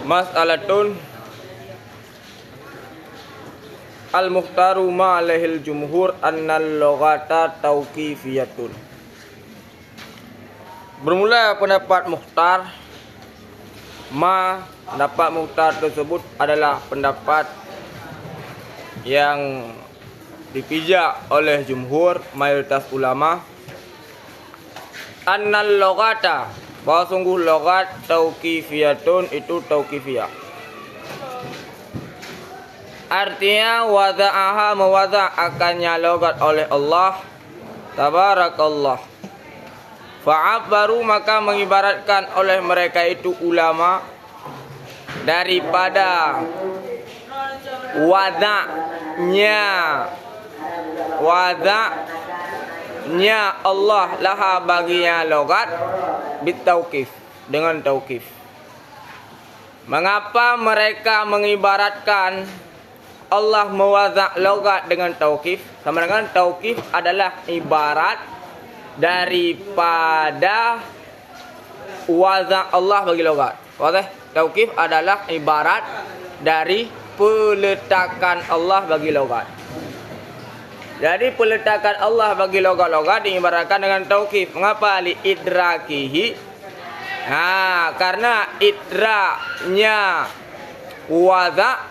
Mas'alatun al-mukhtaru ma alaihil jumhur annal loghata tauqifiyatun. Bermula pendapat mukhtar. Pendapat mukhtar tersebut adalah pendapat yang dipijak oleh jumhur, mayoritas ulama. Annal loghata, bahwa sungguh logat tauqifiyatun itu tauqifiyah. Artinya wada'aha mewadha' akannya logat oleh Allah tabarakallah. Fa'abbaru maka mengibaratkan oleh mereka itu ulama daripada wada'nya Allah laha baginya logat bitauqif, dengan tauqif. Mengapa mereka mengibaratkan Allah mewadha' logat dengan tauqif? Sama dengan tauqif adalah ibarat daripada wadha' Allah bagi logat. Tauqif adalah ibarat dari peletakan Allah bagi logat. Jadi peletakan Allah bagi logat-logat diibaratkan dengan tauqif. Mengapa? Li idrakihi. Karena idraknya wadha'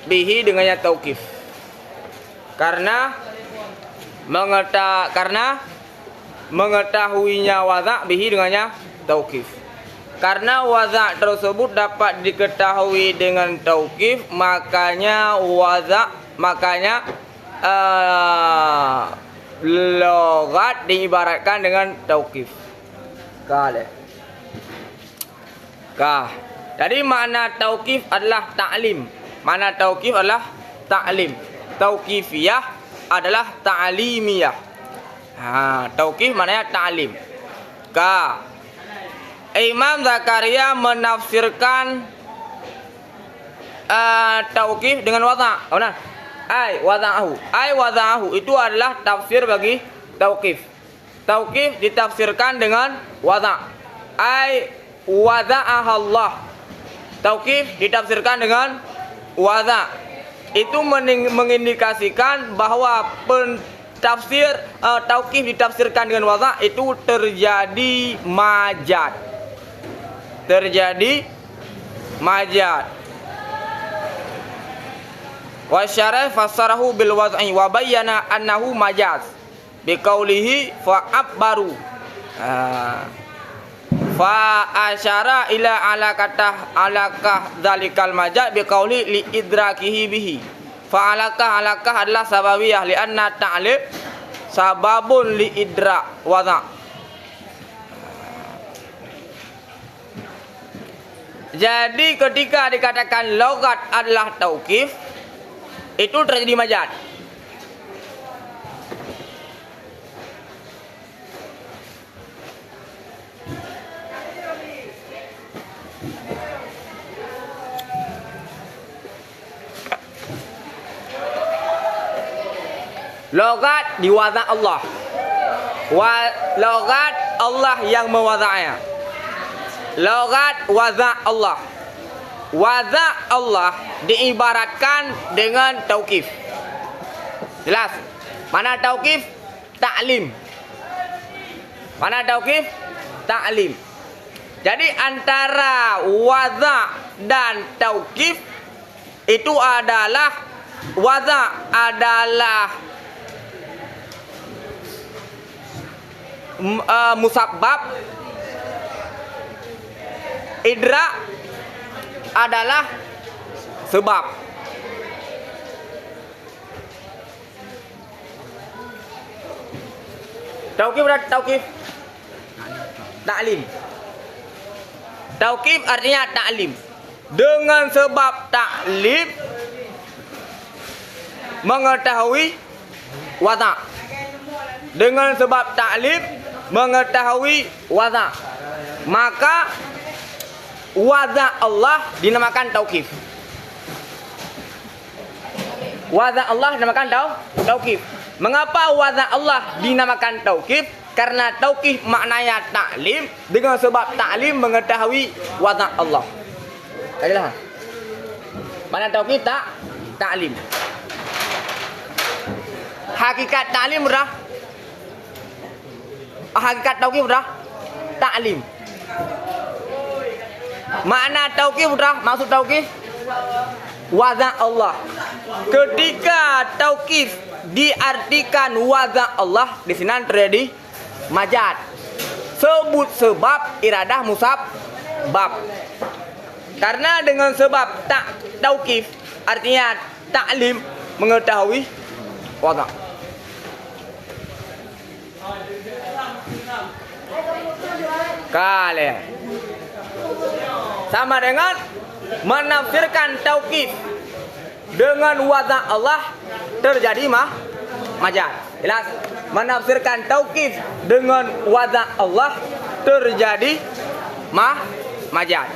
bihi dengannya tauqif. Karena mengetahuinya wadha' bihi dengannya tauqif. Karena wadha' tersebut dapat diketahui dengan tauqif, makanya logat diibaratkan dengan tauqif. Jadi makna tauqif adalah ta'lim. Makna tauqif adalah ta'lim. Tauqifiyah adalah ta'limiyah. Tauqif maknanya ta'lim. Imam Zakaria menafsirkan tauqif dengan wadha'. Wadha'ahu itu adalah tafsir bagi tauqif. Tauqif ditafsirkan dengan wadha'. Wadha'ahallah. Tauqif ditafsirkan dengan wadha'. Itu mengindikasikan bahwa tafsir tauqif ditafsirkan dengan wadha' itu terjadi majaz. Wa syarah fassarahu bil wad'i wa bayyana annahu majaz biqaulihi fa'abbaru. Fa asyara ila alakah dzalikal majaz biqauli li idrakihi bihi. Fa alakah adalah sababiyah li anna ta'lib sababun li idrak wadha'. Jadi ketika dikatakan logat adalah tauqif, itu terjadi majaz. Logat diwadha' Allah. Logat Allah yang mewadha'nya. Logat wadha' Allah. Wadha' Allah diibaratkan dengan tauqif. Jelas? Mana tauqif? Ta'lim. Mana tauqif? Ta'lim. Jadi antara wadha' dan tauqif itu adalah wadha' adalah musabbab, idrak adalah sebab. Tauqif berarti tauqif ta'lim. Tauqif artinya ta'lim. Dengan sebab ta'lim mengetahui wadha'. Dengan sebab ta'lim mengetahui wadha', maka wadha' Allah dinamakan tauqif. Wadha' Allah dinamakan tauqif. Mengapa wadha' Allah dinamakan tauqif? Karena tauqif maknanya ta'lim, dengan sebab ta'lim mengetahui wadha' Allah. Adalah. Mana tauqif ta'lim. Hakikat ta'lim dah. Hakikat tauqif dah ta'lim. Makna tauqif dah, maksud tauqif wazan Allah. Ketika tauqif diartikan wazan Allah, di sini terjadi majaz. Sebut sebab, iradah musabab. Karena dengan sebab tauqif artinya ta'lim, mengetahui wazan. Kalian sama dengan menafsirkan tauqif dengan wazan Allah terjadi majaz. Jelas? Menafsirkan tauqif dengan wazan Allah terjadi majaz.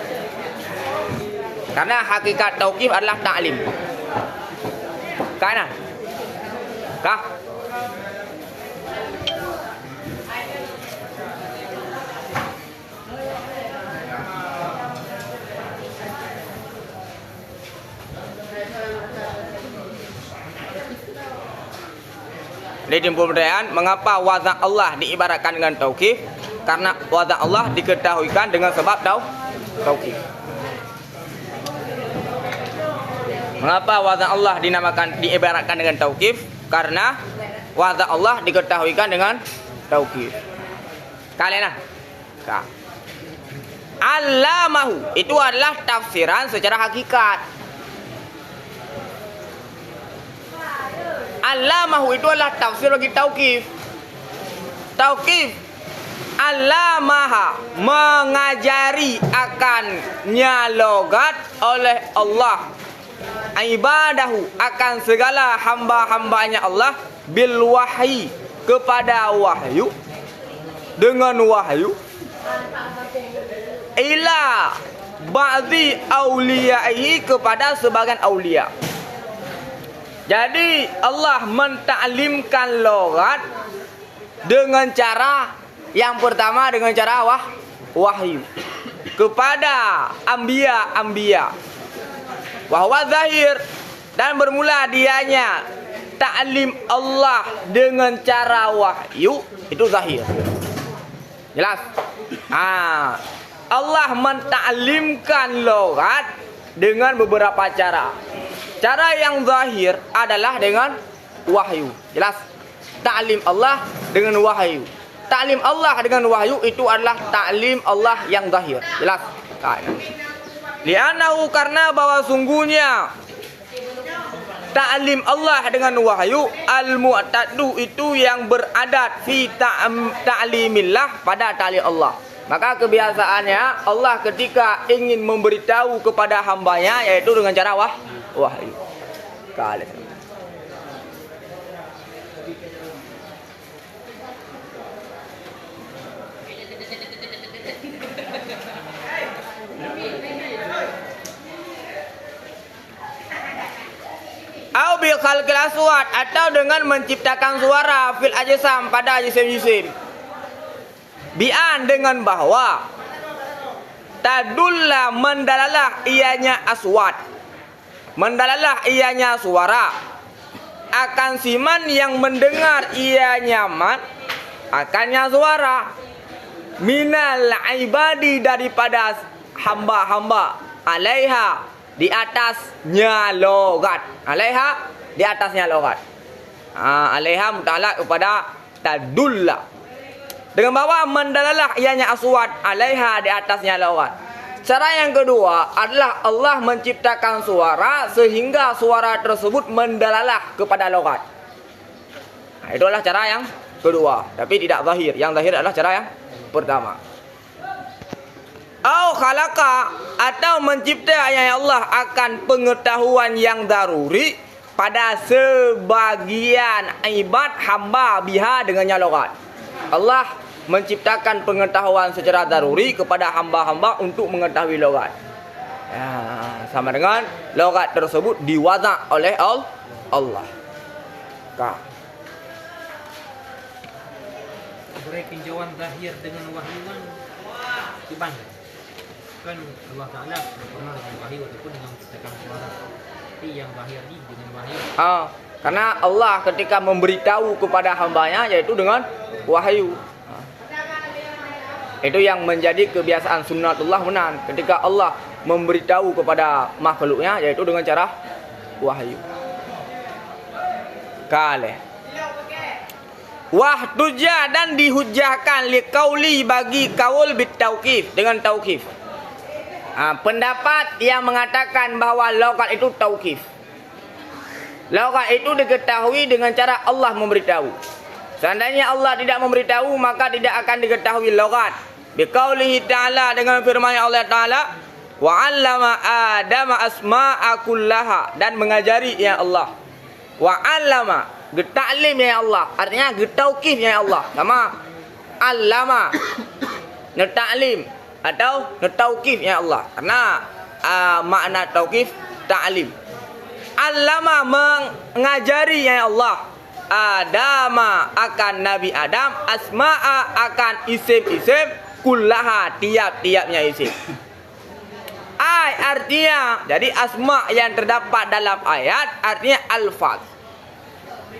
Karena hakikat tauqif adalah ta'lim. Kanan. Kah? Jadi timbul pertanyaan, mengapa wazan Allah diibaratkan dengan tauqif? Karena wazan Allah diketahuikan dengan sebab tauqif. Mengapa wazan Allah diibaratkan dengan tauqif? Karena wazan Allah diketahuikan dengan tauqif. Kalian Allamahu itu adalah tafsiran secara hakikat. Allamahu itu adalah tafsir bagi tauqif. Tauqif allamaha, mengajari akannya logat oleh Allah. Ibadahu, akan segala hamba-hambanya Allah. Bil wahyi, kepada wahyu. Dengan wahyu. Ila ba'di awliyaihi, kepada sebagian awliya. Jadi Allah mentaklimkan logat dengan cara yang pertama, dengan cara wahyu kepada anbiya. Wahwa zahir, dan bermula dianya taklim Allah dengan cara wahyu itu zahir. Jelas? Allah mentaklimkan logat dengan beberapa cara. Cara yang zahir adalah dengan wahyu. Jelas? Ta'lim Allah dengan wahyu. Ta'lim Allah dengan wahyu itu adalah ta'lim Allah yang zahir. Jelas? Li'annahu, karena bahwa sungguhnya ta'lim Allah dengan wahyu al-mu'tadu, itu yang beradat fi ta'limillah, pada ta'lim Allah. Maka kebiasaannya Allah ketika ingin memberitahu kepada hambanya yaitu dengan cara wahyu. Kalian. Au bi khalqil aswat, atau dengan menciptakan suara fil ajsam, pada jisim-jisim. Bi'an, dengan bahwa tadulla, mendalalah ianya aswat, mendalalah ianya suara, akan siman yang mendengar ia nyaman akannya suara, minal ibadi, daripada hamba-hamba, alaiha, di atasnya logat, alaiha, di atasnya logat. Alaiha mutalak kepada tadulla, dengan bahwa mendalalah ianya aswat, alaiha, di atasnya logat. Cara yang kedua adalah Allah menciptakan suara sehingga suara tersebut mendalalah kepada logat. Itu adalah cara yang kedua, tapi tidak zahir. Yang zahir adalah cara yang pertama. Au khalaqa, atau mencipta yang Allah akan pengetahuan yang daruri pada sebagian ibad hamba biha, dengannya logat. Allah menciptakan pengetahuan secara daruri kepada hamba-hamba untuk mengetahui logat. Sama dengan logat tersebut diwaza oleh Allah. Tinjauan zahir dengan wahyuan dibanding. kan Allah Ta'ala pernah dengan wahyu ataupun dengan tekan suara. Tapi yang zahir ini dengan wahyu. Karena Allah ketika memberitahu kepada hambanya yaitu dengan wahyu. Itu yang menjadi kebiasaan sunnatullah menan. Ketika Allah memberitahu kepada makhluknya yaitu dengan cara wahyu. Kale. Wahtuja dan dihujahkan liqauli bagi kaul bitauqif dengan tauqif. Pendapat yang mengatakan bahwa logat itu tauqif. Logat itu diketahui dengan cara Allah memberitahu. Seandainya Allah tidak memberitahu maka tidak akan diketahui logat. Biqaulihi ta'ala dengan firman Allah Ta'ala wa 'allama Adama asma'a kullaha dan mengajari ya Allah. Wa 'allama getaklim ya Allah artinya getauqif ya Allah sama 'allama ngetaklim atau ngetauqif ya Allah karena makna tauqif ta'lim. 'Allama mengajari ya Allah Adama akan Nabi Adam asma'a akan isim-isim kullaha tiap-tiapnya isim. Artinya jadi asma yang terdapat dalam ayat artinya alfaz.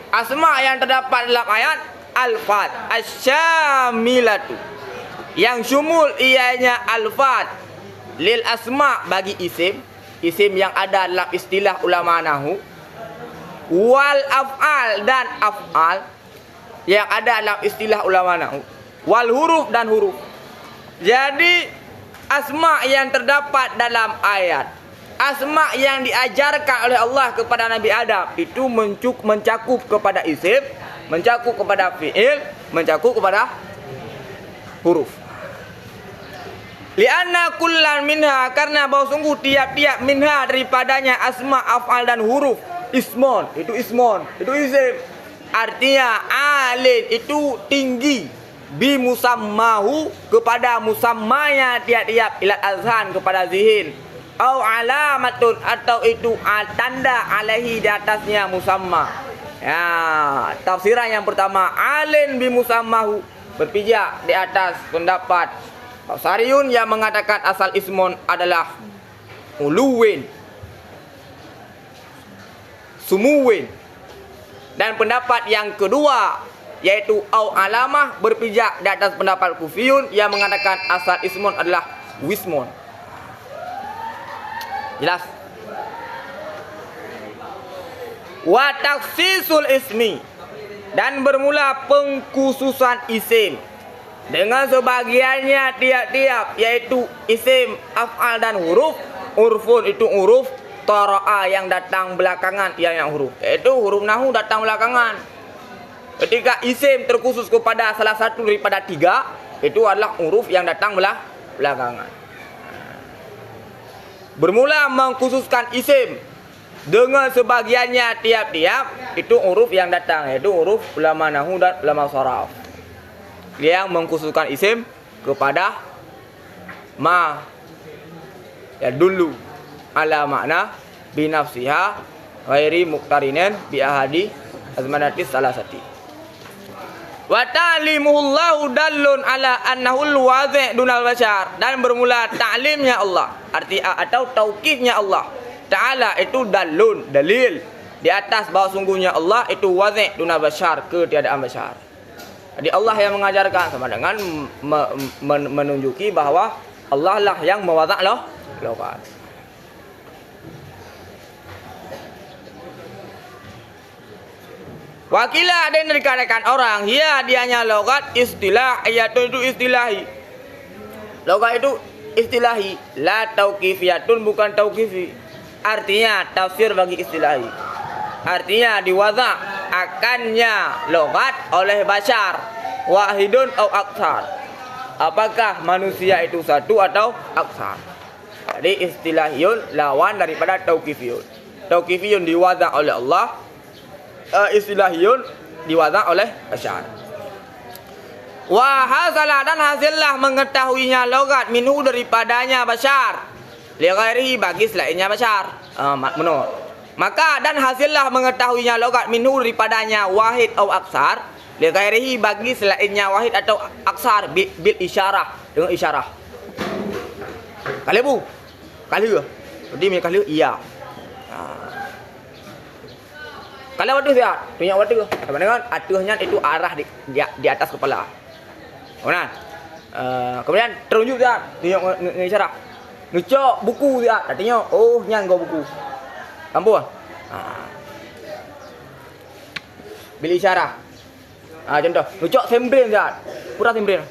Asma yang terdapat dalam ayat alfaz asyamilatu yang syumul ianya alfaz lil asma bagi isim yang ada dalam istilah ulama nahwu wal af'al dan af'al yang ada dalam istilah ulama nahwu wal huruf dan huruf. Jadi asma yang terdapat dalam ayat, asma yang diajarkan oleh Allah kepada Nabi Adam itu mencakup kepada isim, mencakup kepada fi'il, mencakup kepada huruf. Lianna kullan minha karena bahwa sungguh tiap-tiap minha daripadanya asma, af'al dan huruf ismon, itu isim. Artinya alin itu tinggi bi musammahu kepada musammanya tiap-tiap ilat azhan kepada zihin au alamatun atau itu tanda alaihi di atasnya musamma. Ya, tafsiran yang pertama alin bi musammahu berpijak di atas pendapat Sariun yang mengatakan asal ismon adalah uluwin sumuwin dan pendapat yang kedua yaitu au alamah berpijak di atas pendapat Kufiyun yang mengatakan asal ismon adalah wismon. Jelas? Wa takhsisul ismi dan bermula pengkhususan isim dengan sebagiannya tiap-tiap yaitu isim, af'al dan huruf. Urfun itu huruf, tara'a yang datang belakangan yang huruf. Yaitu huruf nahwu datang belakangan. Ketika isim terkhusus kepada salah satu daripada tiga, itu adalah huruf yang datang belakangan. Bermula mengkhususkan isim dengan sebagiannya tiap-tiap, itu huruf yang datang, yaitu huruf ulama nahwu dan ulama sharaf. Yang mengkhususkan isim kepada ma ya dulu ala makna binafsiha ghairi muqtarinin bi ahadi azmanatis salasati. Wa ta'limuhullahu dallun ala annahul wazi' dunal bashar dan bermula ta'limnya Allah atau tauqifnya Allah Ta'ala itu dallun dalil di atas bahwa sungguhnya Allah itu wazi' dunal bashar ketiadaan bashar. Jadi Allah yang mengajarkan sama dengan menunjuki bahwa Allah lah yang mewazak logat. Wakilah ada yang dikatakan orang, ya dianya logat istilah, yaitu itu istilahi. Logat itu istilahi, la tauqifiyatun bukan tauqifi. Artinya tafsir bagi istilahi. Artinya diwaza akannya logat oleh bashar wahidun atau aksar. Apakah manusia itu satu atau aksar? Jadi istilahiyun lawan daripada tauqifiyun. Tauqifiyun diwaza oleh Allah, istilahiyun diwaza oleh bashar. Wa hasalah dan hasillah mengetahuinya logat minhu daripadanya bashar li ghairihi bagi selainnya bashar. Menurut maka dan hasillah mengetahuinya logat minhu daripadanya wahid atau aksar li ghairihi bagi selainnya wahid atau aksar bil isyarah dengan isyarah. Kali bu. Kali ke? Jadi punya kali iya. Kalau waduh dia, tunjuk waduh. Sama dengan atuhnya itu arah di atas kepala. Kemudian terunjuk dia, tunjuk ngisyarat. Nucok buku dia, artinya oh nyanggo buku. Kamu Bila isyarat. Contoh, nucok sembrin dia. Pura sembrin.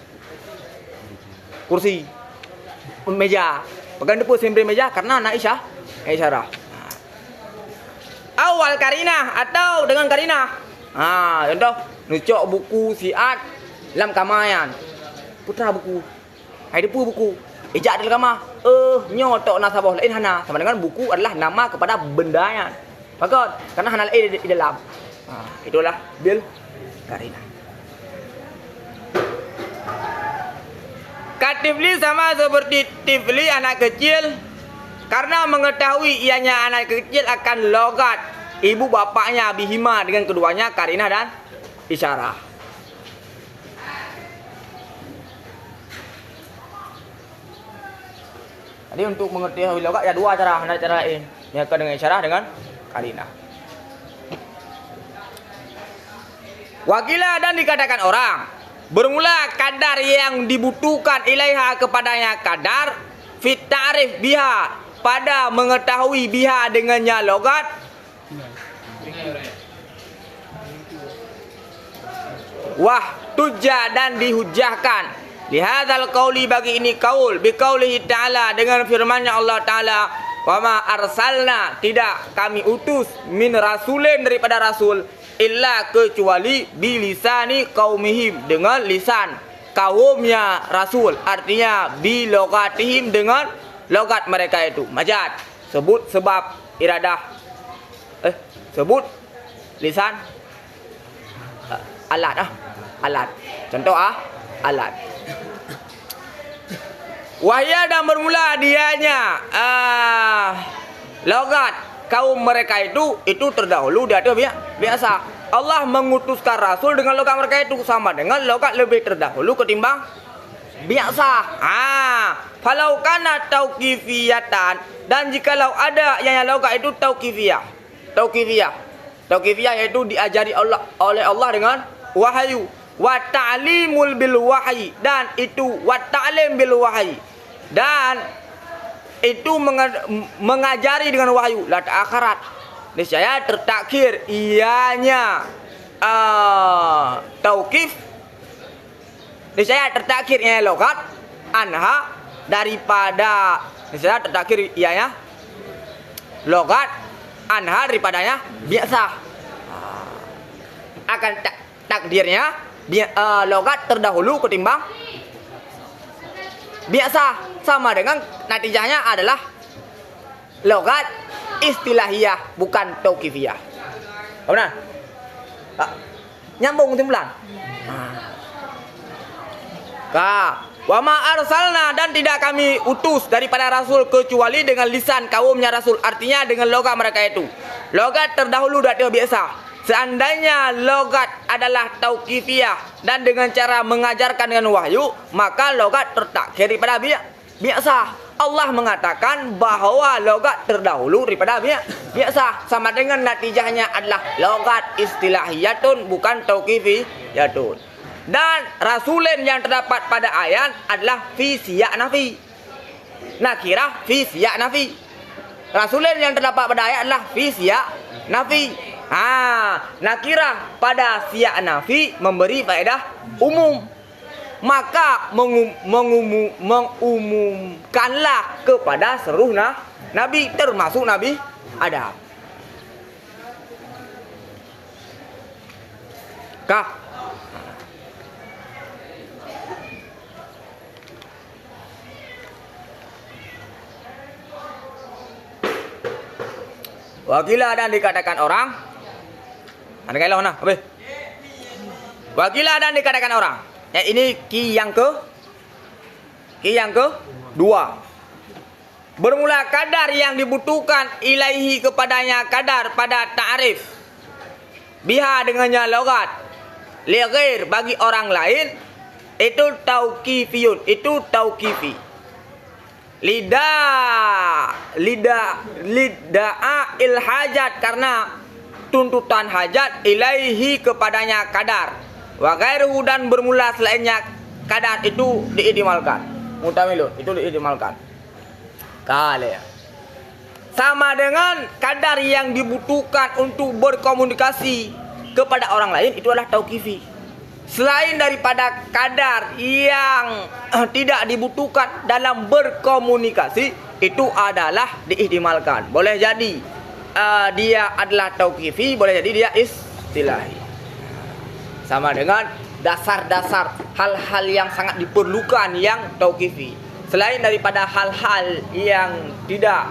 Kursi. Meja. Pegang depu sembrin meja karena nak isyarat. Awal karinah atau dengan karinah. Contoh, nucok buku siat lam kamayan. Putra buku. Hai depu buku. Ejak dalam kamar. Nyotok nasabah lain hana. Sama dengan buku adalah nama kepada bendanya. Maka karena hana lain di dalam. Itulah bil karinah. Katifli sama seperti tifli anak kecil. Karena mengetahui ianya anak kecil akan logat ibu bapaknya bihima dengan keduanya karinah dan isyarah. Jadi untuk mengetahui logat ya dua cara, ada cara lain. Yang dengan isyarah dengan karinah. Wakilah dan dikatakan orang bermula kadar yang dibutuhkan ilaiha kepadanya kadar fit ta'rif biha pada mengetahui biha dengannya logat wah tuja dan dihujahkan lihadzal qauli bagi ini kaul biqaulihi ta'ala dengan firman-Nya Allah Ta'ala wa ma arsalna tidak kami utus min rasulin daripada rasul illa kecuali bilisani qaumihim dengan lisan kaumnya rasul artinya bilogatihim dengan logat mereka itu majad sebut sebab iradah sebut lisan alat contoh alat wahya dan bermula dianya logat kaum mereka itu terdahulu dia ada biasa Allah mengutuskan rasul dengan logat mereka itu sama dengan logat lebih terdahulu ketimbang biasa. Falau kana tauqifiyatan dan jikalau ada yang logat itu tauqifiyah. Tauqifiyah yaitu diajari Allah oleh Allah dengan wahyu. Wa ta'limul bil wahyi dan itu wa ta'lim bil wahyi. Dan itu mengajari dengan wahyu la akhirat. Niscaya tertakhir ianya tauqif. Niscaya tertakhirnya logat anha daripada niscaya tertakhir ianya logat anha daripadanya biasa akan takdirnya logat terdahulu ketimbang biasa sama dengan natijahnya adalah logat istilahiyah bukan tauqifiyah. Benar? Nyambung kesimpulan. Wa ma arsalna dan tidak kami utus daripada rasul kecuali dengan lisan kaumnya rasul artinya dengan logat mereka itu. Logat terdahulu dah biasa. Seandainya logat adalah tauqifiyah dan dengan cara mengajarkan dengan wahyu, maka logat tertakhir daripada biasa. Allah mengatakan bahwa logat terdahulu daripada biasa. Sama dengan natijahnya adalah logat istilahiyatun bukan tauqifiyatun. Dan rasulin yang terdapat pada ayat adalah fi siyak nafi. Nakirah fi siyak nafi. Rasulin yang terdapat pada ayat adalah fi siyak nafi. Nakirah pada siyak nafi memberi faedah umum. Maka mengumumkanlah kepada seluruh nabi termasuk Nabi Adam. Wakilah dan dikatakan orang. Ada kailah mana? Habis. Wakilah dan dikatakan orang. Ini ki yang kedua. Bermula kadar yang dibutuhkan ilaihi kepadanya kadar pada ta'rif. Biha dengannya logat. Li ghair bagi orang lain itu tauqifiyun, itu tauqifi. lida'a ilhajat, karena tuntutan hajat, ilaihi kepadanya kadar, wa ghairuhu dan bermula selainnya kadar itu diihtimalkan. Mutamilun itu diihtimalkan. Kali ya. Sama dengan kadar yang dibutuhkan untuk berkomunikasi kepada orang lain itu adalah tauqifi. Selain daripada kadar yang tidak dibutuhkan dalam berkomunikasi itu adalah diihtimalkan. Boleh jadi dia adalah tauqifi, boleh jadi dia istilahi. Sama dengan dasar-dasar hal-hal yang sangat diperlukan yang tauqifi. Selain daripada hal-hal yang tidak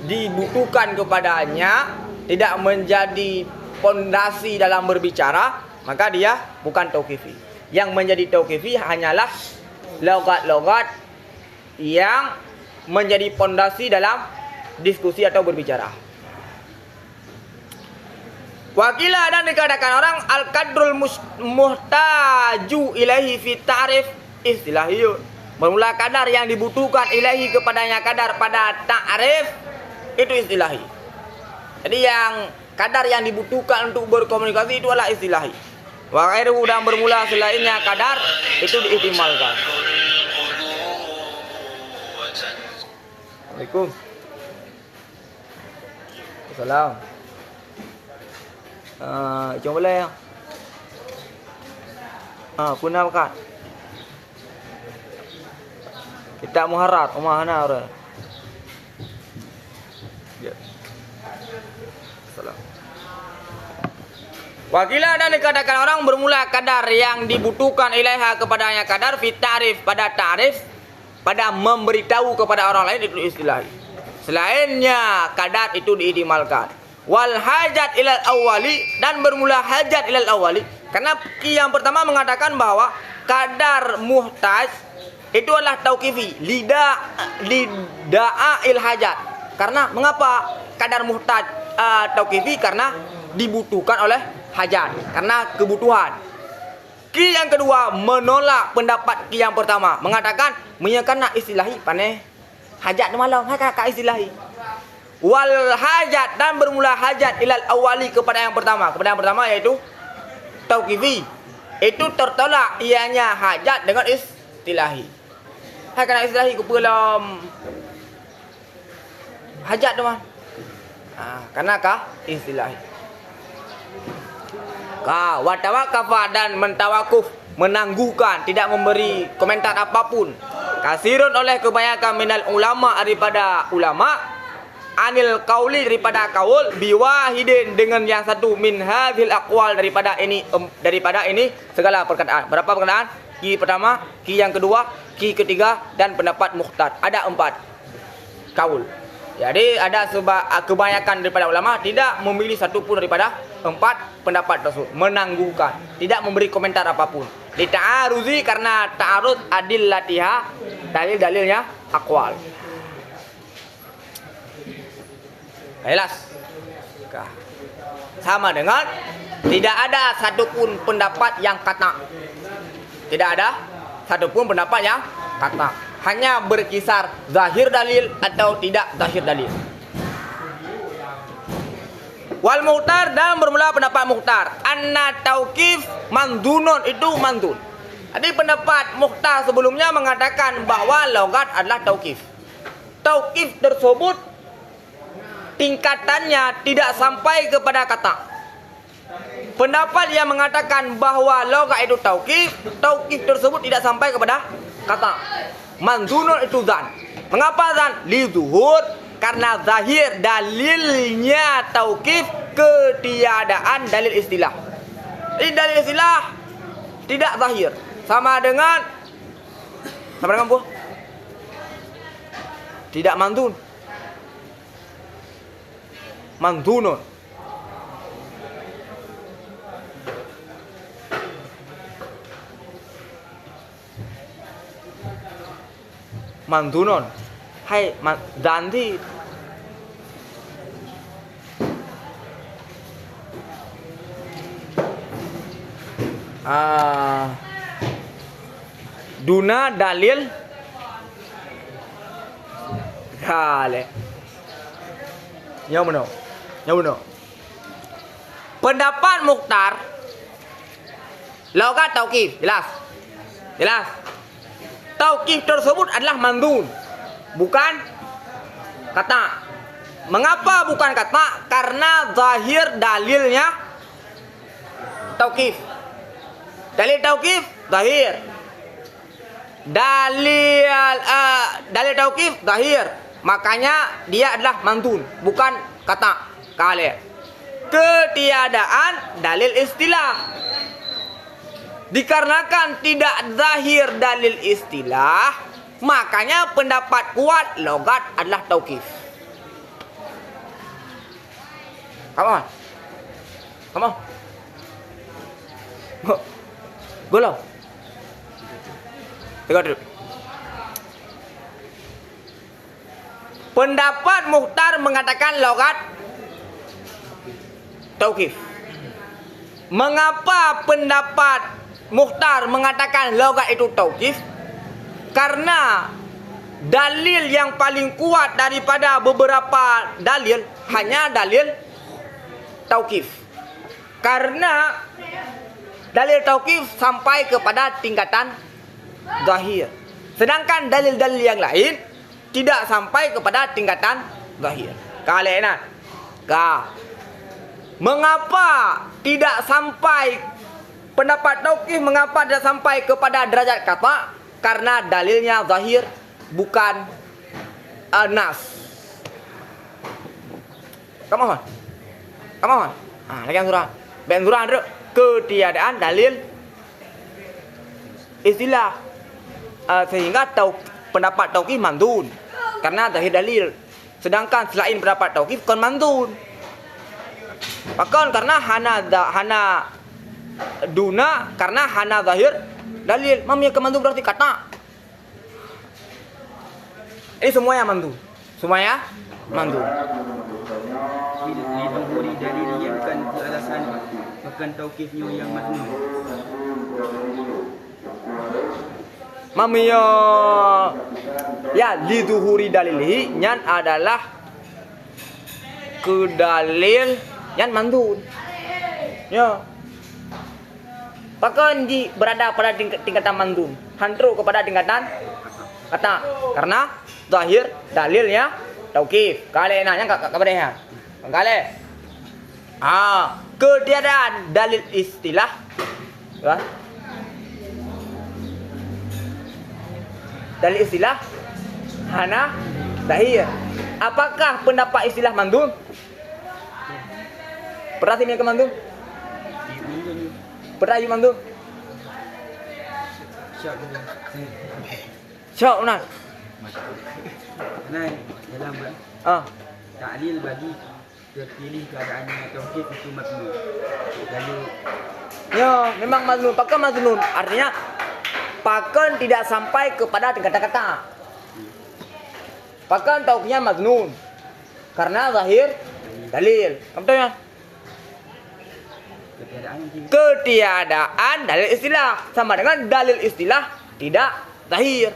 dibutuhkan kepadanya, tidak menjadi pondasi dalam berbicara, maka dia bukan tauqifi. Yang menjadi tauqifi hanyalah logat-logat yang menjadi pondasi dalam diskusi atau berbicara. Wakilah dan dikatakan orang al-qadrul muhtaju ilaihi fi ta'rif istilahiyun. Bermula kadar yang dibutuhkan ilahi kepadanya kadar pada ta'rif itu istilahi. Jadi yang kadar yang dibutuhkan untuk berkomunikasi itu adalah istilahi. Wa ghairuhu dan bermula selainnya kadar itu diihtimalkan. Assalamualaikum. Assalam. Cuma boleh ya. Punah makan. Kita muharat, umahana orang. Wakilah dan dikatakan orang bermula kadar yang dibutuhkan ilaiha kepadanya kadar fi ta'rif pada ta'rif, pada memberitahu kepada orang lain itu istilahi. Selainnya kadar itu diihtimalkan. Wal hajat ilal awwali dan bermula hajat ilal awwali, karena yang pertama mengatakan bahwa kadar muhtaj itu adalah tauqifi, lida'a il hajat. Karena mengapa kadar muhtaj tauqifi? Karena dibutuhkan oleh hajat, karena kebutuhan. Ki yang kedua menolak pendapat ki yang pertama, mengatakan menyakana istilahi paneh hajat malam hak istilahi. Wal hajat dan bermula hajat ilal awali kepada yang pertama yaitu tauqifi. Itu tertolak ianya hajat dengan istilahi. Hak istilahi kepelam hajat teman. Karena kah istilahi. Watawakafa dan mentawakuf, menangguhkan, tidak memberi komentar apapun. Kasirun oleh kebanyakan minal ulama daripada ulama, anil qauli daripada kaul, biwahidin dengan yang satu, min hadhil aqwal daripada ini segala perkataan. Berapa perkataan? Ki pertama, ki yang kedua, ki ketiga dan pendapat muhtad. Ada 4 kaul. Jadi ada kebanyakan daripada ulama tidak memilih satu pun daripada 4 pendapat tersebut, menangguhkan, tidak memberi komentar apapun. Dita'aruzi karena ta'arud adillatiha, dalil-dalilnya aqwal. Jelas? Sama dengan tidak ada satupun pendapat yang kata. Tidak ada satupun pendapat yang kata. Hanya berkisar zahir dalil atau tidak zahir dalil. Wal muhtar dan bermula pendapat muhtar, anna tauqif mandunun itu mandun. Jadi pendapat muhtar sebelumnya mengatakan bahwa logat adalah tauqif. Tauqif tersebut tingkatannya tidak sampai kepada kata. Pendapat yang mengatakan bahwa logat itu tauqif tersebut tidak sampai kepada kata. Mandunun itu zan. Mengapa zan? Li zuhur, karena zahir dalilnya tauqif ketiadaan dalil istilah. Ini dalil istilah tidak zahir. Sama dengan apa? Tidak mandun. Mandunun. Mandunun. Hai danที่duna dalil Kale. Yang benar. Yang benar. Pendapat Mukhtar logat tauqif, jelas. Jelas. Tauqif tersebut adalah mandun, bukan kata. Mengapa bukan kata? Karena zahir dalilnya tauqif. Dalil tauqif zahir. Dalil tauqif zahir. Makanya dia adalah mantun, bukan kata. Kali. Ketiadaan dalil istilah. Dikarenakan tidak zahir dalil istilah, makanya pendapat kuat logat adalah tauqif. Come on. Come on. Golau. Tengok dulu. Pendapat Mukhtar mengatakan logat tauqif. Mengapa pendapat Mukhtar mengatakan logat itu tauqif? Karena dalil yang paling kuat daripada beberapa dalil hanya dalil tauqif. Karena dalil tauqif sampai kepada tingkatan zahir. Sedangkan dalil-dalil yang lain tidak sampai kepada tingkatan zahir. Kalena. Mengapa tidak sampai pendapat tauqif, mengapa tidak sampai kepada derajat kata? Karena dalilnya zahir, bukan nas. Come on. Lagi yang surah. Ben surah ada ketiadaan dalil istilah. Sehingga pendapat tauqif mandun karena zahir dalil. Sedangkan selain pendapat tauqif kon mandun. Bahkan karena hana duna, karena hana zahir dalil. Mamnya kemandu berarti kata. Ini semuanya mandu. Semuanya mandu. Liduhuri dalilnya bukan alasan, bukan tauqifnya yang madnun. Mamnya ya liduhuri dalilihi nyan adalah kedalil yang mandun. Ya. Bahkan di berada pada tingkatan mandun, hantru kepada tingkatan kata. Karena zahir dalilnya tauqif. Kali nanya kepada ya. Kali. Ketiadaan dalil istilah. Ya. Dalil istilah hana zahir. Apakah pendapat istilah mandun? Pernah sini ke mandun? Pernah you mandun? Syok nah. Nah, dalam taklil bagi terpilih keadaannya tauqif itu madnun. Lalu Ya, memang madnun. Pakai madnun artinya pakan tidak sampai kepada tingkatan kata. Pakan tauqifnya madnun karena zahir dalil. Kamu tahu ya? Ketiadaan dalil istilah sama dengan dalil istilah tidak zahir.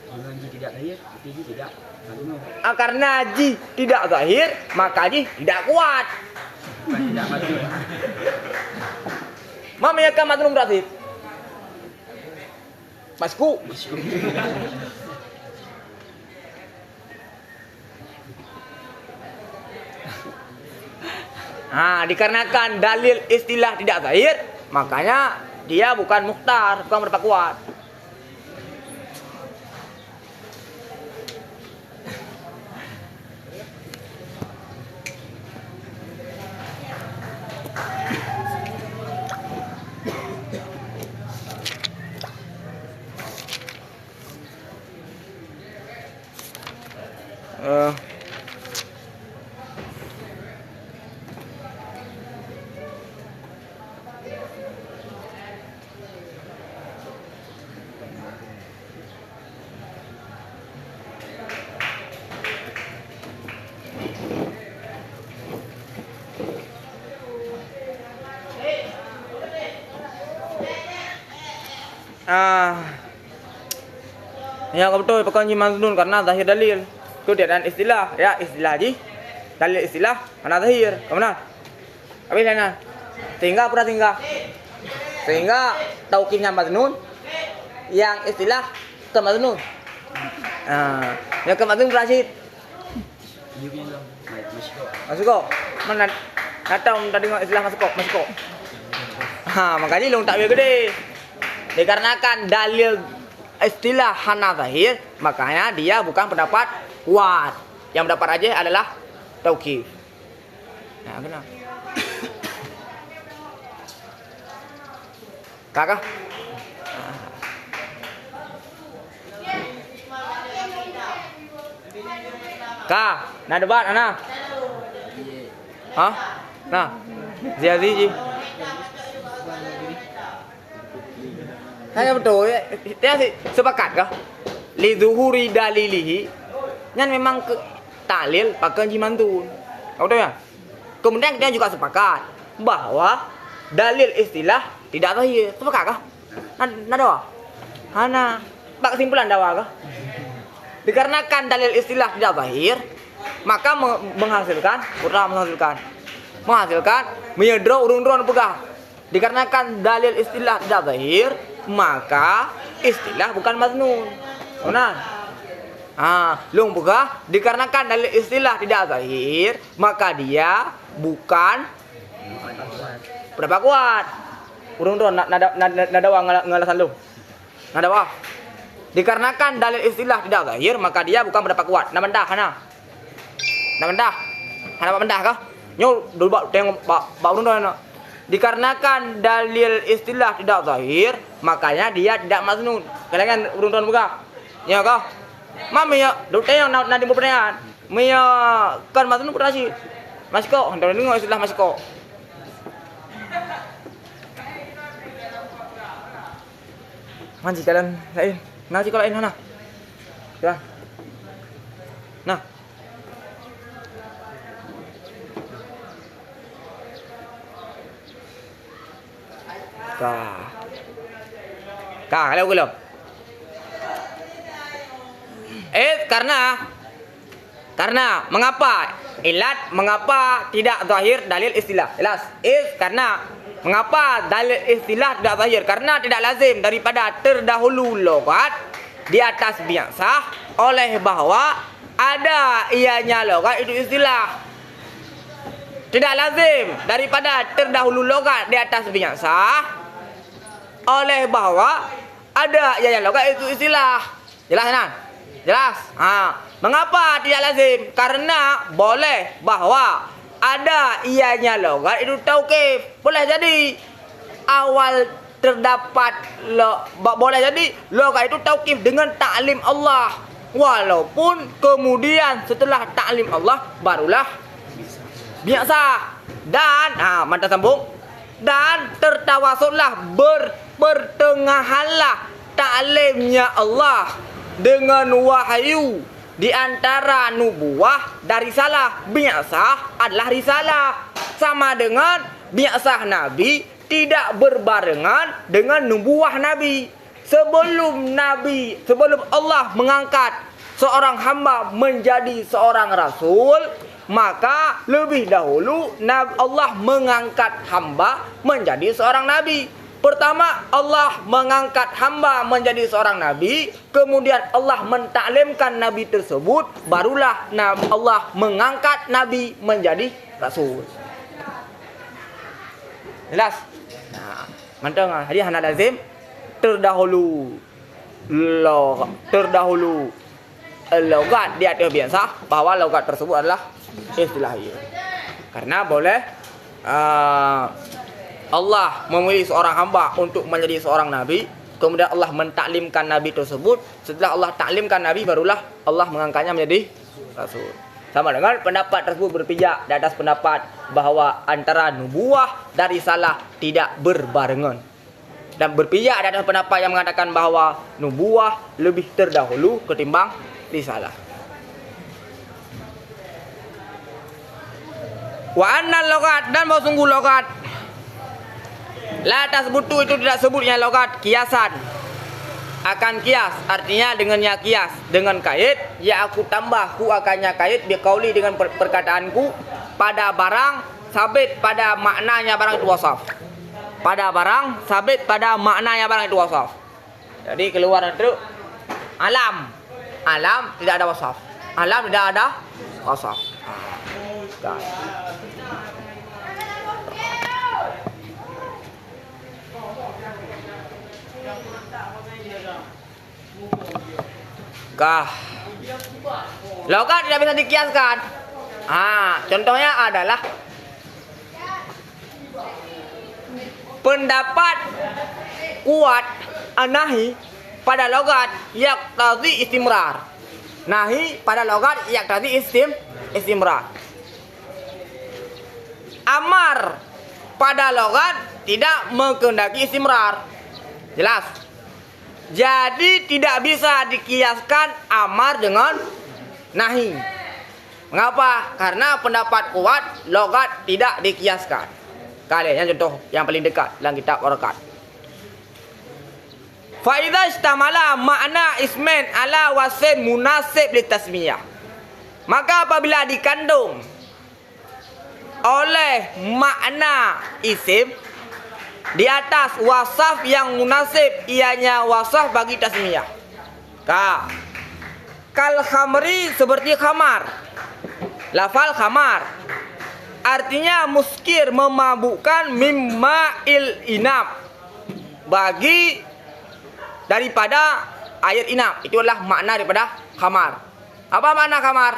dengan tidak zahir, ji tidak madnun. Karena ji tidak zahir, maka ji tidak kuat. Bukan tidak madnun. Mamanya kan madnun berarti masku. Dikarenakan dalil istilah tidak zahir, makanya dia bukan Mukhtar, bukan pendapat kuat. Ya betul pakai haji maznun karena zahir dalil. Itu dia dan istilah ya istilah haji. Dalil istilah mana zahir. Kemana? Apa ini? Sehingga pura sehingga taukifnya maznun yang istilah ke maznun. Yang ke maznun Rashid. Dia bilang, masih kok. Masuk kok. Mana atau tadi istilah masuk kok. Makanya long takwil gede. Dikarenakan dalil istilah hana zahir, makanya dia bukan pendapat kuat. Yang pendapat aja adalah taukif. Nah, kenapa? Kakak? Kak, nah debat anak. Hah? Nah, Ziazi ji. Saya betul ya. Dia sepakat kah? Li zuhuri dalilihi. Nyan memang ke talil pakai jimantun. Kau tahu ya? Kemudian dia juga sepakat bahwa dalil istilah tidak zahir. Sepakat kah? Nah dawa. Hana. Pak kesimpulan dawa kah? Dikarenakan dalil istilah tidak zahir, maka menghasilkan menyedro urun-urun pegah. Dikarenakan dalil istilah tidak zahir, maka istilah bukan maznun. Benar? Lung pegah dikarenakan dalil istilah tidak zahir, maka dia bukan berapa kuat. Urun-urun nada ngalasan lu. Nada wah. Dikarenakan dalil istilah tidak zahir, maka dia bukan berapa kuat. Nah bendah, hana bendah kah? Nyo dulu bak tengok bak urun-urun. Dikarenakan dalil istilah tidak zahir, makanya dia tidak maznun. Kalian urun-urun buka. Ya kah? Mami ya, dulu tengok nanti pertanyaan. Mia kan maznun pernah masih kok, hendak dengar istilah masih kok. Manji kalian lain. Nah, kalau lain mana? Ya. Nah. Kalau belum. Karena mengapa? Ilat mengapa tidak zahir dalil istilah? Jelas. Karena mengapa dalil istilah tidak zahir? Karena tidak lazim daripada terdahulu logat di atas biasa oleh bahwa ada ianya logat itu istilah. Tidak lazim daripada terdahulu logat di atas biasa oleh bahwa ada ianya logat itu istilah. Jelas kan? Jelas. Mengapa tidak lazim? Karena boleh bahwa ada ianya logat itu taukif. Boleh jadi awal terdapat boleh jadi logat itu taukif dengan ta'lim Allah. Walaupun kemudian setelah ta'lim Allah barulah biasa. Dan mantap sambung. Dan tertawasutlah pertengahanlah ta'limnya Allah dengan wahyu di antara nubuah dari risalah. Biasa adalah risalah, sama dengan biasa Nabi tidak berbarengan dengan nubuah Nabi. Sebelum Allah mengangkat seorang hamba menjadi seorang rasul, maka lebih dahulu Allah mengangkat hamba menjadi seorang nabi. Pertama Allah mengangkat hamba menjadi seorang nabi, kemudian Allah mentaklimkan nabi tersebut, barulah Allah mengangkat nabi menjadi rasul. Jelas? Nah, mantap ah. Jadi hana lazim terdahulu logat di atas biasa bahwa logat tersebut adalah istilahiyah. Karena boleh Allah memilih seorang hamba untuk menjadi seorang nabi, kemudian Allah mentaklimkan nabi tersebut. Setelah Allah taklimkan nabi, barulah Allah mengangkatnya menjadi rasul. Sama dengan pendapat tersebut berpijak di atas pendapat bahwa antara nubuah dan risalah tidak berbarengan, dan berpijak di atas pendapat yang mengatakan bahwa nubuah lebih terdahulu ketimbang risalah. Wa annal logat, dan bahwa sungguh logat la tasbutu itu tidak sebutnya logat kiasan akan kias, artinya dengannya kias dengan kait, ya aku tambah ku akannya kait biqauli dengan perkataanku pada barang sabit pada maknanya barang itu wasaf. Pada barang sabit pada maknanya barang itu wasaf. Jadi keluar itu alam. Alam tidak ada wasaf. Alam tidak ada wasaf. Kan. Kah. Logat tidak bisa dikiaskan. Contohnya adalah pendapat kuat nahi pada logat yaqtadi istimrar. Nahi pada logat yaqtadi istimrar. Amar pada logat tidak menghendaki istimrar. Jelas? Jadi tidak bisa dikiaskan amar dengan nahi. Mengapa? Karena pendapat kuat logat tidak dikiaskan. Kalian contoh yang paling dekat dalam kitab warakat. Fa idza istamala makna ismen ala wasin munasib litasmiyah. Maka apabila dikandung oleh makna isim di atas wasaf yang munasib, ianya wasaf bagi tasmiyah. Kal khamri seperti khamar. Lafal khamar artinya muskir, memabukkan, mimma il inab bagi daripada air inab. Itu adalah makna daripada khamar. Apa makna khamar?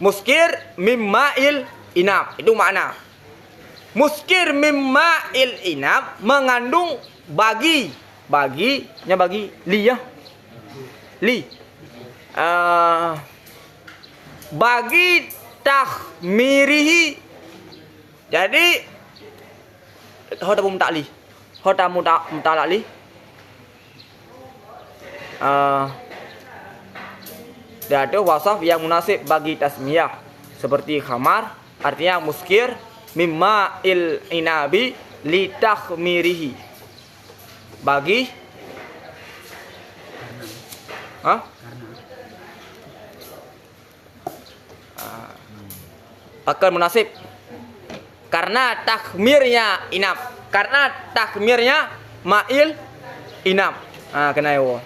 Muskir mimma il inab. Itu makna. Muskir mimma il inab mengandung bagi. Baginya bagi li ya. Li. Bagi tahmirihi. Jadi hoda muta'li. Hoda muta'li. Dan ada wasaf yang munasib bagi tasmiyah seperti khamar artinya muskir mimma il inabi li takhmirihi bagi akan munasib karena takhmirnya inab, karena takhmirnya ma'il inab. Kena ya.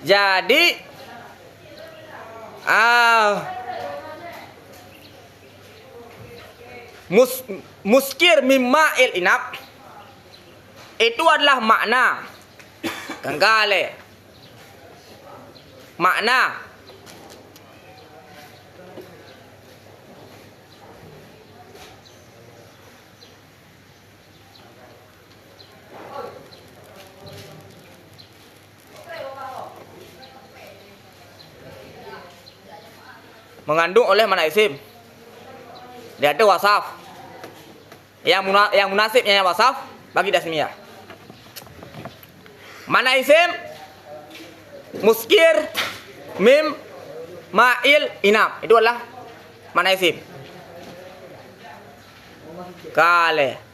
Jadi muskir mimma il inab itu adalah makna kengkale makna mengandung oleh mana isim. Dia ada wasaf yang munasibnya wasaf bagi tasmiyah. Mana isim muskir mim ma'il inab itu adalah mana isim. Kale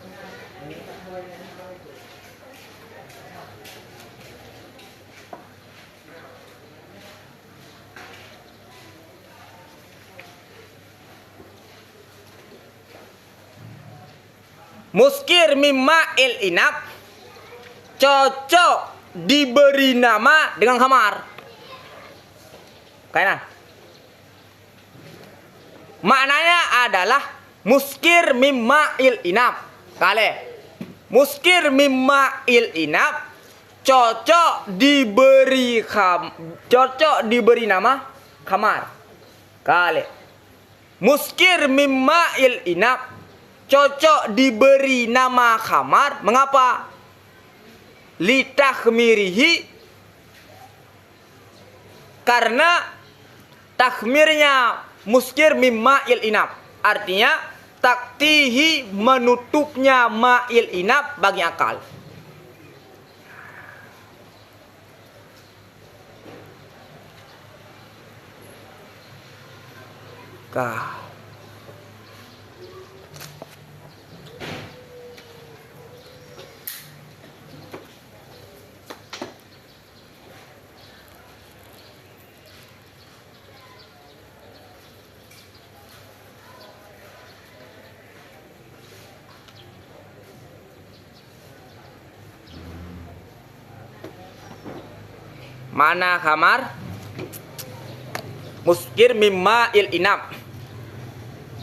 muskir mimma il inab cocok diberi nama dengan khamar. Kainan. Maknanya adalah muskir mimma il inab. Kale. Muskir mimma il inab cocok diberi nama khamar. Kale. Muskir mimma il inab cocok diberi nama khamar. Mengapa? Litakhmirihi, karena takhmirnya muskir mimma il inab. Artinya taktihi menutupnya ma'il inab bagi akal. Kah. Mana khamar? Muskir mimma il inab.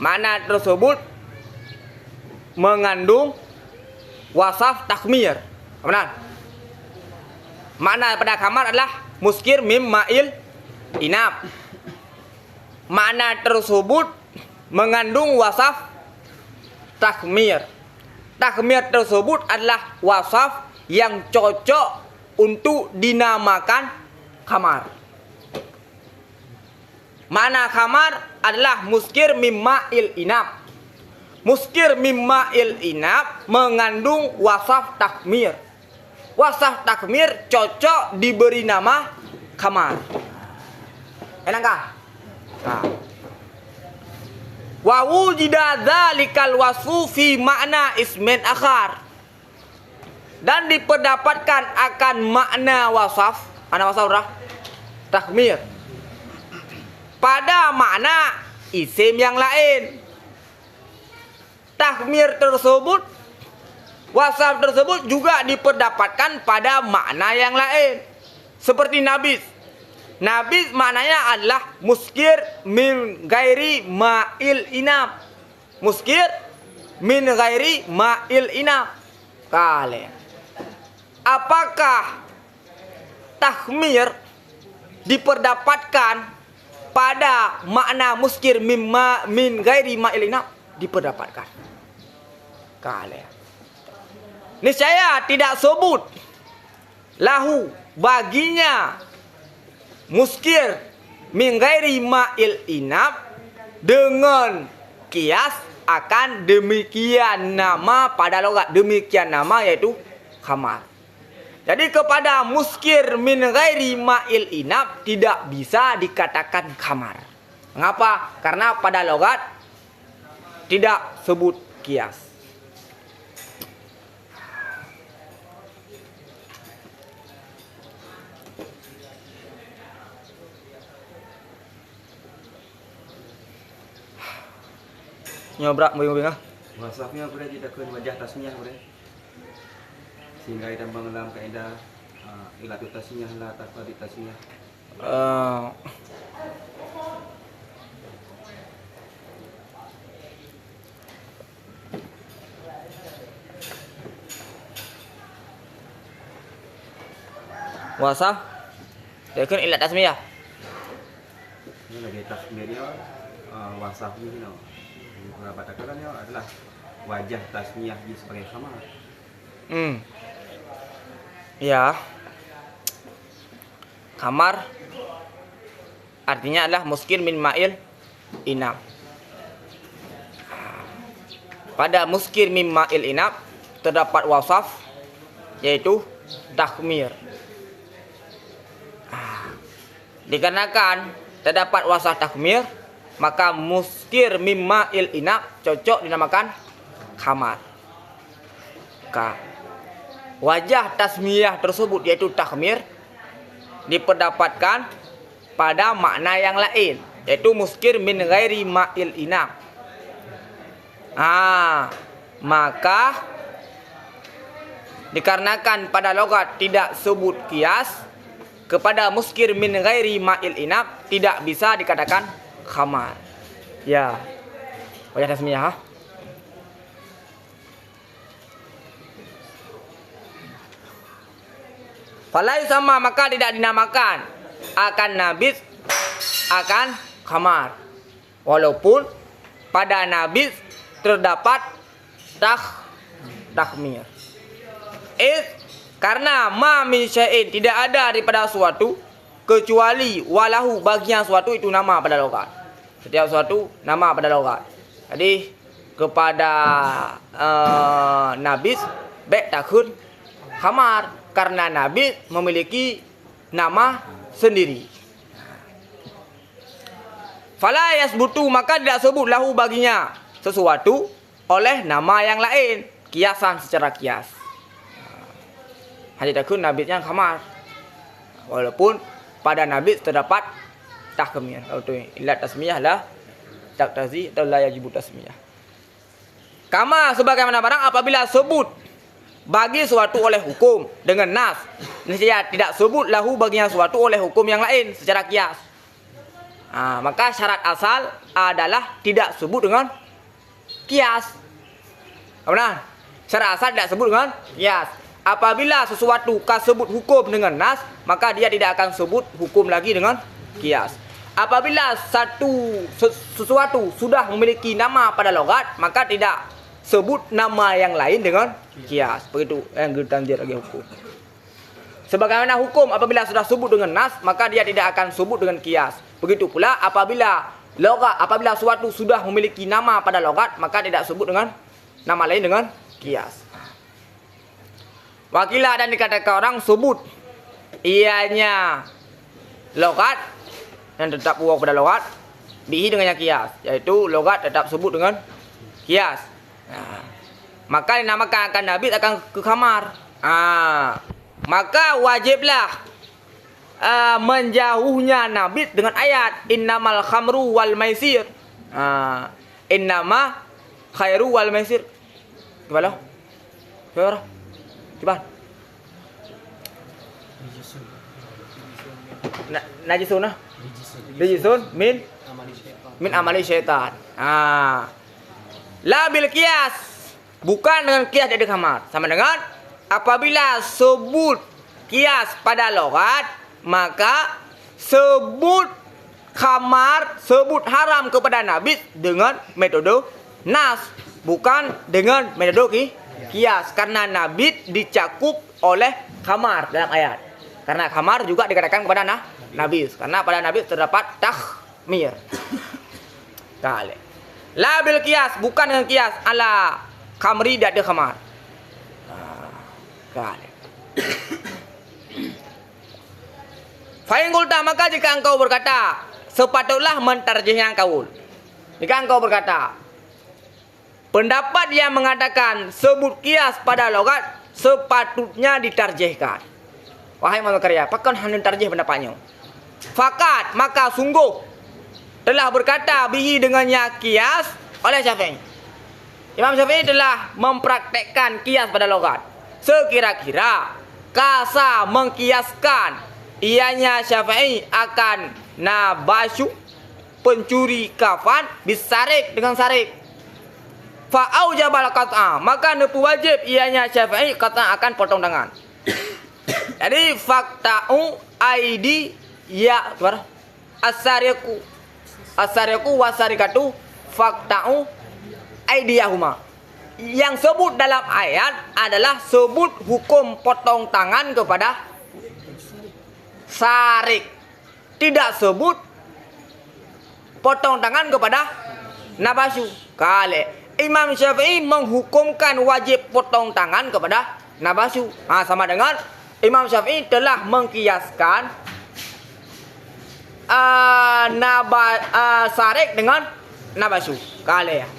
Mana tersebut mengandung wasaf takhmir. Benar? Makna pada khamar adalah muskir mimma il inab. Makna tersebut mengandung wasaf takhmir. Takhmir tersebut adalah wasaf yang cocok untuk dinamakan khamar. Makna khamar adalah muskir mimma il inab. Muskir mimma il inab mengandung wasaf takhmir. Wasaf takhmir cocok diberi nama khamar. Enak kah? Nah. Wa wujida dzalikal wasfu fi makna ismin akhar. Dan diperdapatkan akan makna wasaf. Mana wasaf dah? Takhmir. Pada makna isim yang lain. Takhmir tersebut, wasaf tersebut juga diperdapatkan pada makna yang lain. Seperti nabis. Nabis maknanya adalah muskir min ghairi ma'il inab. Muskir min ghairi ma'il inab. Kalian. Apakah takhmir diperdapatkan pada makna muskir mimma min ghairi ma'il inab? Diperdapatkan. Kalian. Niscaya tidak sebut lahu baginya muskir min ghairi ma'il inab dengan kias akan demikian nama pada logat. Demikian nama yaitu khamar. Jadi kepada muskir min ghairi ma'il inab tidak bisa dikatakan khamar. Mengapa? Karena pada logat tidak sebut kias. Nyobrak bingung-bingung. Wasafnya boleh didakun wajah tasmiyah boleh. Sehingga kita dalam kaedah ilatu tasmiyah la taqadi tasmiyah. Wasaf dekun ilat tasmiyah. Ini lagi tasmiyahnya wasafnya ini. Beberapa takarannya adalah wajah tasmiyah sebagai khamar. Ya. Khamar artinya adalah muskir min ma'il inab. Pada muskir min ma'il inab terdapat wasaf yaitu takhmir. Dikarenakan terdapat wasaf takhmir, maka muskir min ma'il inab cocok dinamakan khamar. Wajah tasmiyah tersebut yaitu takhmir diperdapatkan pada makna yang lain yaitu muskir min ghairi ma'il inab. Maka dikarenakan pada logat tidak sebut kias, kepada muskir min ghairi ma'il inab tidak bisa dikatakan khamar. Ya. Wajah tasmiyah. Falai sama maka tidak dinamakan akan nabis akan khamar. Walaupun pada nabis terdapat takhmir. Karena ma min syai'in tidak ada daripada suatu kecuali walahu bagian suatu itu nama pada logat. Setiap suatu nama pada logat. Jadi kepada nabis baik takun khamar karena nabis memiliki nama sendiri. Fala yasbutu, maka tidak sebut lahu baginya sesuatu oleh nama yang lain, kiasan secara kias. Hadis takun nabitnya khamar. Walaupun pada nabi terdapat tahkemiyah. Kalau tu ilat tasmiyah lah taktazi atau la yajibu tasmiyah. Kama sebagaimana barang apabila sebut bagi suatu oleh hukum dengan nas, niscaya tidak sebut lahu baginya suatu oleh hukum yang lain secara kias. Maka syarat asal adalah tidak sebut dengan kias. Benar? Syarat asal tidak sebut dengan kias. Apabila sesuatu kasebut hukum dengan nas, maka dia tidak akan sebut hukum lagi dengan kias. Apabila sesuatu sudah memiliki nama pada logat, maka tidak sebut nama yang lain dengan kias. Begitu yang kita lagi hukum. Sebagaimana hukum apabila sudah sebut dengan nas, maka dia tidak akan sebut dengan kias. Begitu pula apabila suatu sudah memiliki nama pada logat, maka tidak sebut dengan nama lain dengan kias. Wakilah dan dikatakan orang sebut ianya logat yang tetap uang pada logat bihi dengannya kias, yaitu logat tetap sebut dengan kias. Maka dinamakan akan nabi akan ke kamar. Maka wajiblah menjauhnya nabi dengan ayat innamal khamru wal maisir. Innama khairu wal maisir. Gimana? Gimana? Coba. Najisun. Najisun min amali syaitan. La bil qiyas, bukan dengan qiyas dari kamar. Sama dengan apabila sebut qiyas pada lughat, maka sebut kamar, sebut haram kepada nabi dengan metode nas, bukan dengan metode qiyas, karena nabi dicakup oleh kamar dalam ayat. Karena kamar juga dikatakan kepada nabi, karena pada nabi terdapat takhmir. Kali. La bil qiyas, bukan dengan qiyas ala khamri tidak ada khamar. Kali. Fa'in qulta, maka jika engkau berkata, sepatutlah mentarjihnya kaul. Jika engkau berkata, pendapat yang mengatakan sebut qiyas pada logat sepatutnya ditarjihkan. Wahai Imam Zakaria, apakah hendak tarjih pendapatnya? Fakat, maka sungguh telah berkata bihi dengannya qiyas oleh Syafi'i. Imam Syafi'i telah mempraktekkan qiyas pada logat. Sekira-kira kasa mengkiaskan ianya Syafi'i akan nabasyu, pencuri kafan, bisarik dengan sarik. Fa'au jabal qat'a, maka nepu wajib ianya Syafi'i qat'a akan potong tangan. Jadi fakta'u aidi ya gimana? Asariku wasarikatu fakta'u aidiyahuma. Yang sebut dalam ayat adalah sebut hukum potong tangan kepada sarik. Tidak sebut potong tangan kepada nabasyu. Kali Imam Syafi'i menghukumkan wajib potong tangan kepada nabasyu. Sama dengan Imam Syafi'i telah mengkiaskan sarik dengan nabasyu. Kali ya.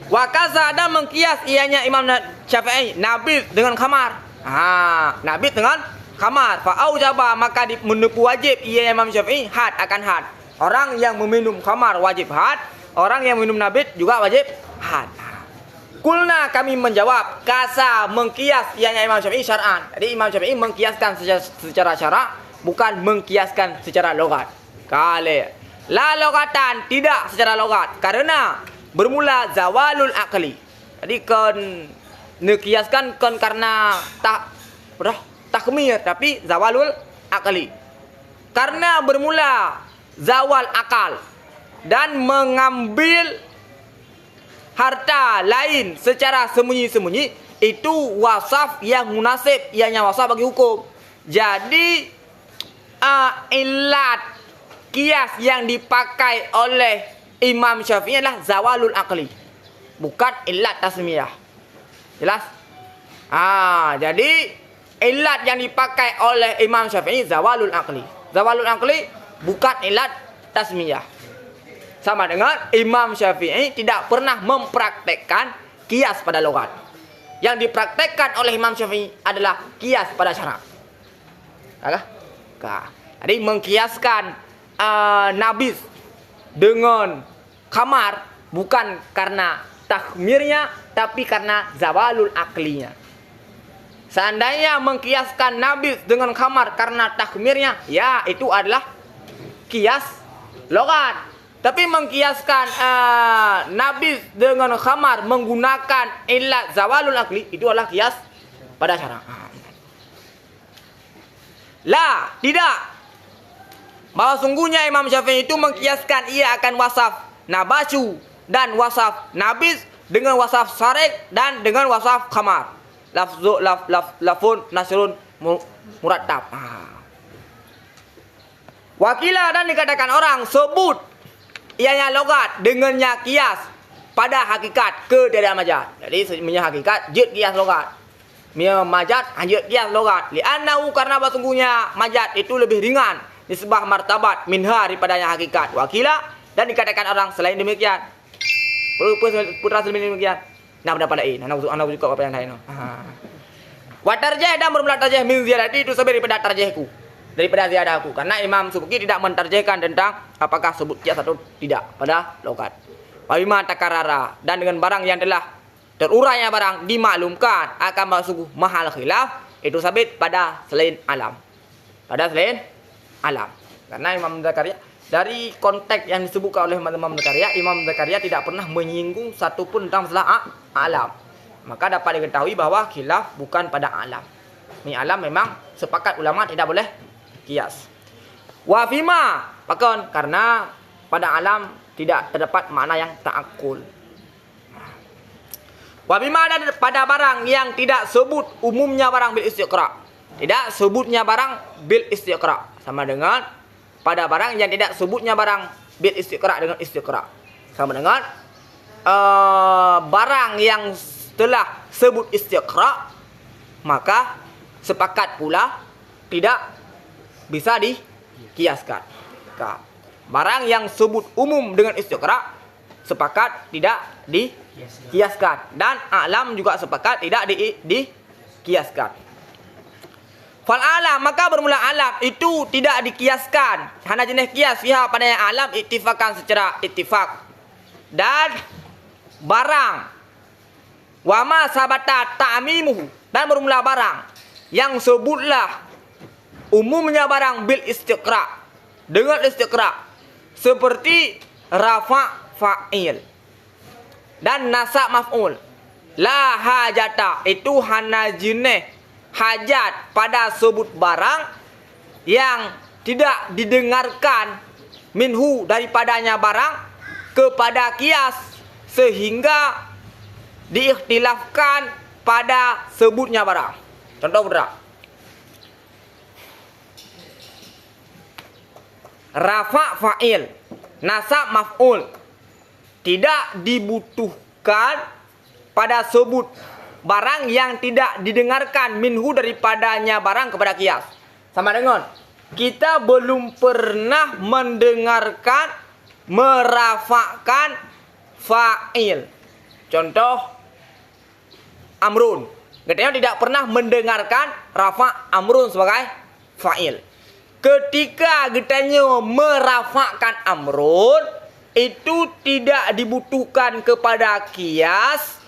Wakaza ada mengkias ianya Imam Syafi'i nabid dengan khamar. Nabid dengan khamar. Fa'au jaba, maka menepu wajib ia Imam Syafi'i had akan had. Orang yang meminum khamar wajib had, orang yang minum nabid juga wajib had. Kulna, kami menjawab, kasa mengkias ianya Imam Syafi'i syar'an. Jadi Imam Syafi'i mengkiaskan secara syara', bukan mengkiaskan secara logat. Kali la logatan, tidak secara logat, karena bermula zawalul akli. Jadi kan nekiaskan kan karena takmir, tapi zawalul akli. Karena bermula zawal akal dan mengambil harta lain secara sembunyi-sembunyi, itu wasaf yang munasib, ianya wasaf bagi hukum. Jadi ilat qiyas yang dipakai oleh Imam Syafi'i adalah zawalul akli, bukan ilat tasmiyah. Jelas? Jadi ilat yang dipakai oleh Imam Syafi'i zawalul akli. Zawalul akli bukan ilat tasmiyah. Sama dengan Imam Syafi'i tidak pernah mempraktekkan kias pada logat. Yang dipraktekkan oleh Imam Syafi'i adalah kias pada syarak. Jadi mengkiaskan nabis dengan khamar bukan karena takhmirnya, tapi karena zawalul aklinya. Seandainya mengkiaskan nabis dengan khamar karena takhmirnya, ya itu adalah kias logat. Tapi mengkiaskan nabis dengan khamar menggunakan ilat zawalul akli, itu adalah kias pada syarak. La, tidak. Bahwa sungguhnya Imam Syafi'i itu mengkiaskan ia akan wasaf nabasu dan wasaf nabis dengan wasaf sarek dan dengan wasaf khamar. Lafun nasrun murattab. Wakila dan dikatakan orang sebut ianya logat dengannya kias pada hakikat ke dari majaz. Jadi sebenarnya hakikat jid kias logat. Mia majaz anjir kias logat. Li'annahu karena sesungguhnya majaz itu lebih ringan nisbah martabat minha daripadanya hakikat. Wakila dan dikatakan orang selain demikian. Putra selain demikian. Nah pendapat lain. Anak juga apa yang lain. Wa tarjih dan bermula tarjih min ziyadati itu sebab daripada tarjihku. Daripada ziadahku. Karena Imam Subki tidak mentarjihkan tentang apakah sebut kias atau tidak pada logat. Wa bima takarrara dan dengan barang yang telah terurainya barang dimaklumkan akan masuk mahal khilaf itu sabit pada selain alam. Pada selain alam. Karena Imam Zakaria dari konteks yang disebutkan oleh Imam Zakaria, Imam Zakaria tidak pernah menyinggung satupun tentang masalah alam. Maka dapat diketahui bahwa khilaf bukan pada alam. Ini alam memang sepakat ulama tidak boleh kias. Wa fima pakon karena pada alam tidak terdapat makna yang ta'akkul. Wa bima dan pada barang yang tidak sebut umumnya barang bil istiqra. Tidak sebutnya barang bil istiqra sama dengan pada barang yang tidak sebutnya barang bil istiqra dengan istiqra. Sama dengan barang yang telah sebut istiqra maka sepakat pula tidak bisa dikiaskan. Barang yang sebut umum dengan istiqra sepakat tidak dikiaskan dan alam juga sepakat tidak dikiaskan. Fal alam maka bermula alam itu tidak dikiaskan. Hanya jenis kias fiha pada yang alam ittifakan secara ittifak. Dan barang wama sabata ta'mimuhu dan bermula barang yang sebutlah umumnya barang bil istiqra dengan istiqra seperti rafa fa'il dan nasa maf'ul. La hajata itu hana jenis hajat pada sebut barang yang tidak didengarkan minhu daripadanya barang kepada kias sehingga diikhtilafkan pada sebutnya barang. Contoh berat. Rafa fa'il, nasab maf'ul tidak dibutuhkan pada sebut barang yang tidak didengarkan minhu daripadanya barang kepada kias. Sama dengan kita belum pernah mendengarkan merafakan fa'il. Contoh amrun. Katanya tidak pernah mendengarkan rafa amrun sebagai fa'il. Ketika getanya merafakan amrun itu tidak dibutuhkan kepada kias,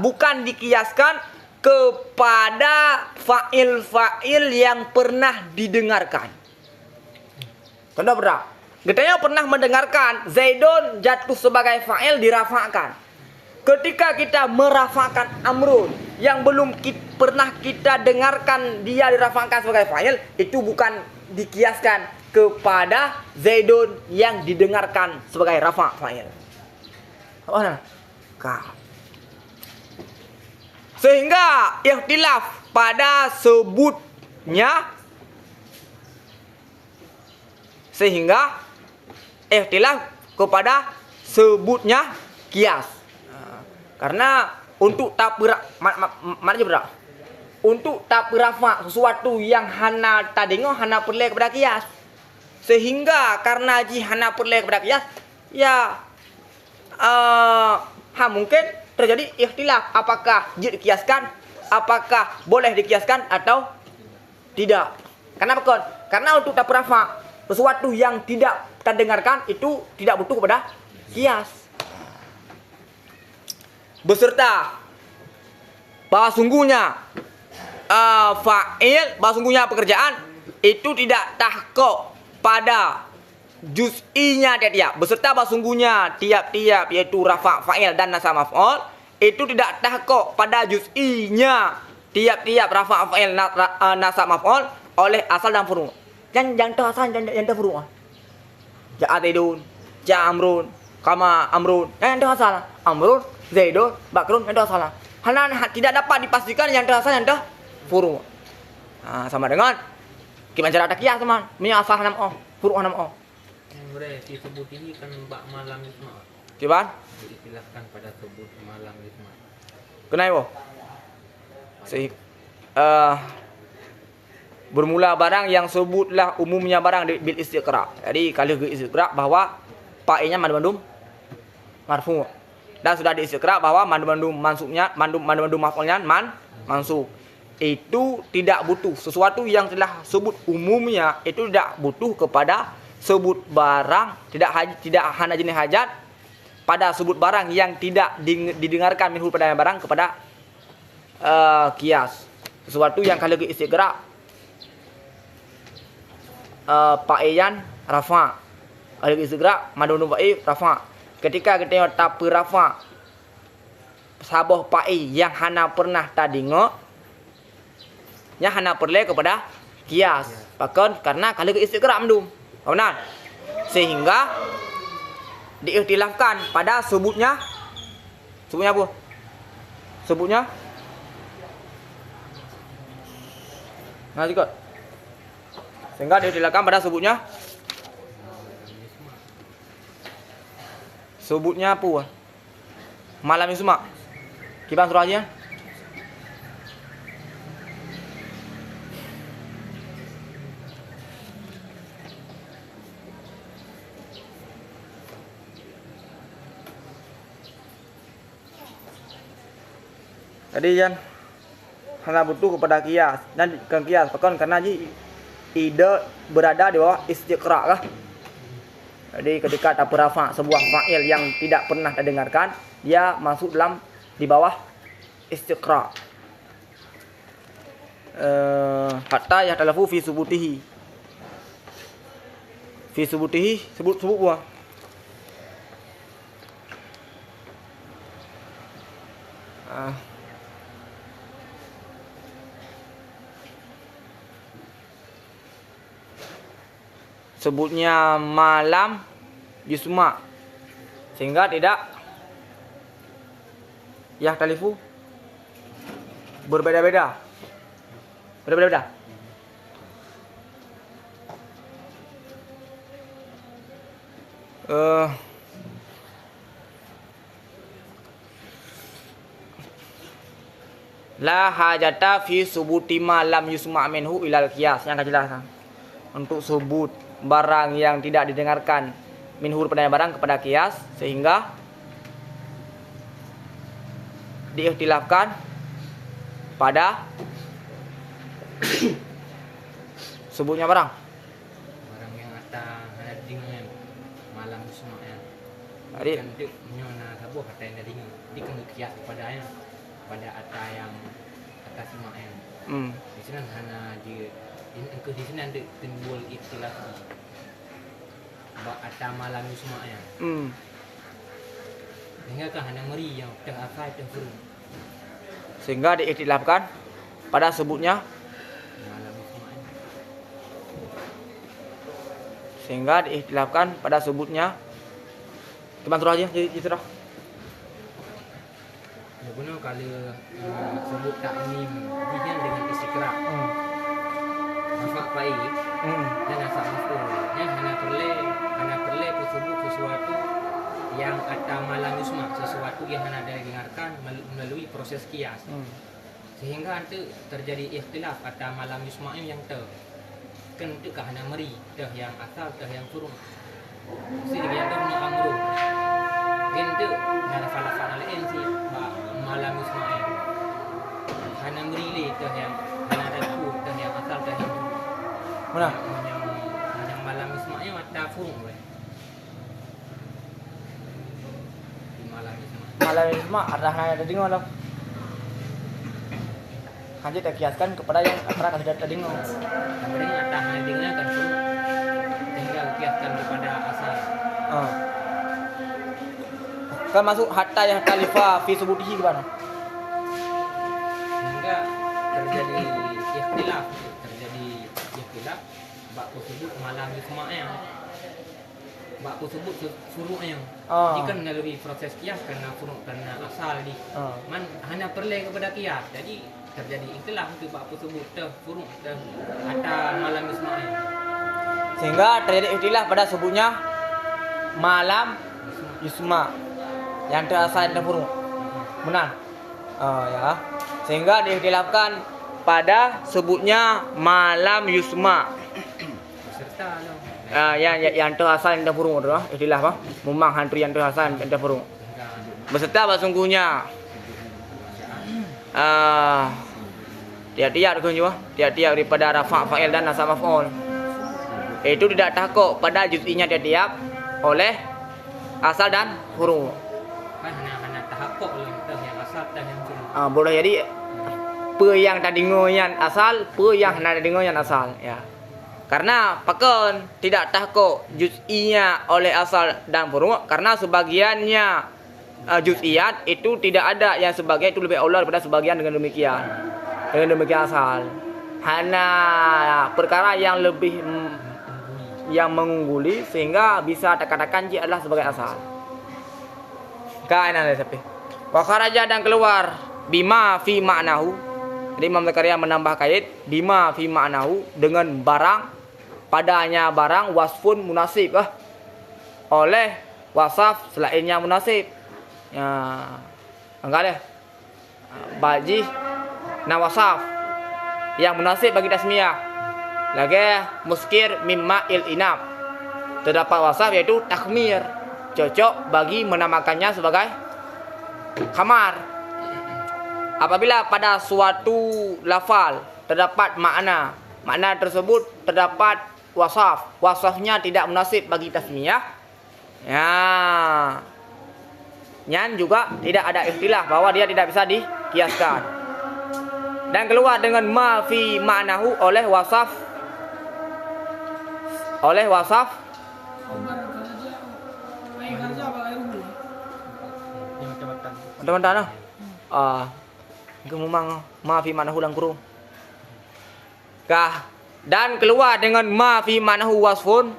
bukan dikiaskan kepada fa'il yang pernah didengarkan. Contoh berapa? Getanya pernah mendengarkan Zaidun jatuh sebagai fa'il dirafakan. Ketika kita merafakan amrun yang belum pernah kita dengarkan dia dirafakan sebagai fa'il, itu bukan dikiaskan kepada Zaidun yang didengarkan sebagai rafa fa'il. Sehingga ikhtilaf pada sebutnya, sehingga ikhtilaf kepada sebutnya kias. Karena untuk untuk tak berafa sesuatu yang hana tadingo hana perlu kepada kias. Sehingga karena jihana perle kepada kias, ya mungkin terjadi ikhtilaf apakah jid dikiaskan, apakah boleh dikiaskan atau tidak. Kenapa kon? Karena untuk dapur rafa, sesuatu yang tidak terdengarkan itu tidak butuh kepada kias. Beserta bahwa sungguhnya fa'il, bahwa sungguhnya pekerjaan itu tidak tahqiq pada juz'inya tiap-tiap. Beserta bahwa sungguhnya tiap-tiap yaitu rafa' fa'il dan nasab maf'ul itu tidak tahqiq pada juz'inya tiap-tiap rafa' fa'il nasab maf'ul oleh asal dan furu'. Yang asal yang furu'. Ja'atidun, ja'amrun, kama amrun. Yang asal amrun, zaidun, bakrun, yang asal. Karena tidak dapat dipastikan yang asal yang furu'. Sama dengan gimana cara ada kias teman? Punya asal 6o, furu' 6o. Bre, disebut ini kan bak malam isma. Gimana? Diistilahkan pada sebut malam isma. Kenapa? Bermula barang yang sebutlah umumnya barang bil istiqra. Jadi kalau bil istiqra bahwa fa'ilnya mandum marfu. Dan sudah di istiqra bahwa mandum mansubnya mandum maf'ulnya mansub. Itu tidak butuh sesuatu yang telah sebut umumnya itu tidak butuh kepada sebut barang, tidak hanya jenis hajat pada sebut barang yang tidak didengarkan minhu pada barang kepada kias. Sesuatu yang kalau istiqra fa'ilan rafa. Kalau istiqra madun fa'i rafa. Ketika kita tak rafa sabah fa'i yang hana pernah tadingo nya hana perle kepada kias. Bahkan karena kalau istiqra mendum. Benar? Sehingga diikhtilafkan pada sebutnya apa? Sebutnya nanti kok. Sehingga diikhtilafkan pada sebutnya apa? Malam isma. Kita surah aja. Jadi kan hanya butuh kepada kias dan ke kias bahkan karena ide berada di bawah istiqra lah. Jadi ketika tak rafa sebuah fa'il yang tidak pernah terdengarkan dia masuk di bawah istiqra. Hatta yahtalafu fi subutihi. Fi subutihi sebut buah. Sebutnya malam yusma sehingga tidak yahtalifu berbeda-beda. La hajata fi subuti malam yusma minhu ilal qiyas. Yang kejelasan untuk sebut barang yang tidak didengarkan minhur pada barang kepada kias sehingga diikhtilafkan pada sebutnya barang yang ada dengan malam semuanya. Jadi Kan dia nyona sabuh kata yang dengan di kena kias kepadanya pada ada yang atas semuanya. Di sini hanya di sini ada timbul istilah ada malam semuanya. Sehingga kan hanya meri yang terasai terfuru. Sehingga diikhtilafkan pada sebutnya Malam semuanya. sehingga diikhtilafkan pada sebutnya. Kita terus aja jadi terus. Ya benar kalau sebut takmim dia dengan istiqra. Rafa fa'i dan asal maf'ul. Yang hanya perle tersebut sesuatu yang ada malam yusma, sesuatu yang hanya didengarkan melalui proses kias. Sehingga nanti terjadi ikhtilaf ada malam yusma yang kan itu ke hana meri dah yang asal dah yang furu si dia dah ni amru gitu nara falafan lain sih malam Ismail hana meri le dah yang hana daku dah yang asal dah yang Mana? yang malam Ismail mata furu we di malam Ismail Malam Isma ada dengar lah. Hanya tak kiaskan kepada yang antara tidak terdengar. kemudian ada hana dengar kan furu tinggal kiaskan kepada asal Kan masuk hatta yang khalifah fi subutihi gimana? sehingga terjadi ikhtilaf bab tersebut malam Ismail bab tersebut furu'nya jika melalui proses kias karena furu' karena asal di man hanya perlu kepada kias jadi terjadi ikhtilaf untuk bab tersebut furu' hatta malam Ismail Sehingga terjadi ikhtilaf pada sebutnya malam Yusma yang terasal dan furu'. Benar? Ya. Sehingga diikhtilafkan pada sebutnya malam Yusma. serta Yang terasal dan furu' tu ikhtilaf ah. Memang hantu yang terasal dan furu'. Beserta sesungguhnya tiap-tiap tiap-tiap daripada rafa' fa'il dan nasab maf'ul itu tidak takut pada juz'inya tiap-tiap oleh asal dan furu'. kan hanya tahakuk yang asal dan yang furu' Boleh jadi apa yang tak dengar yang asal, apa yang nak dengar yang asal ya. Karena pakon tidak takut juz'inya oleh asal dan furu' karena sebagiannya juz'iyat itu tidak ada yang sebagian itu lebih aula daripada sebagian dengan demikian. Dengan demikian asal. Hanya perkara yang lebih yang mengungguli sehingga bisa katakan dia adalah sebagai asal. Kain ada tapi. Wa kharaja dan keluar bima fi ma'nahu. Jadi Imam Zakaria menambah kait bima fi ma'nahu dengan barang padanya barang wasfun munasib oleh wasaf selainnya munasib. Ya. Enggak deh. Baji nawasaf yang munasib bagi tasmiyah. Lagi muskir mimma il inab. Terdapat wasaf yaitu takhmir, cocok bagi menamakannya sebagai khamar. Apabila pada suatu lafal terdapat makna tersebut terdapat wasafnya tidak munasib bagi tasmiyah. Ya. Yang juga tidak ada ikhtilaf bahwa dia tidak bisa dikiaskan. Dan keluar dengan ma fi ma'nahu oleh wasaf teman-teman gemumang ma fi ma'nahu lang kurung dan keluar dengan ma fi ma'nahu wasfun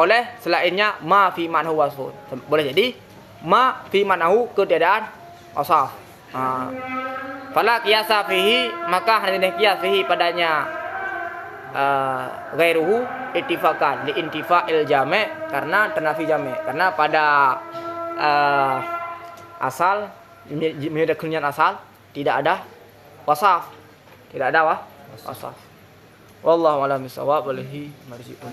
oleh selainnya ma fi ma'nahu wasfun. Boleh jadi ma fi ma'nahu ketiadaan wasaf. Fala qiyasa fihi maka hanya qiyas fihi padanya ghairuhu ittifaqan li intifa'il jami' karena ternafi jami'. Karena pada asal menyedakunnya asal tidak ada wasaf. Tidak ada wasaf. Wallahu a'lam bishawab. Wallahi marji'un.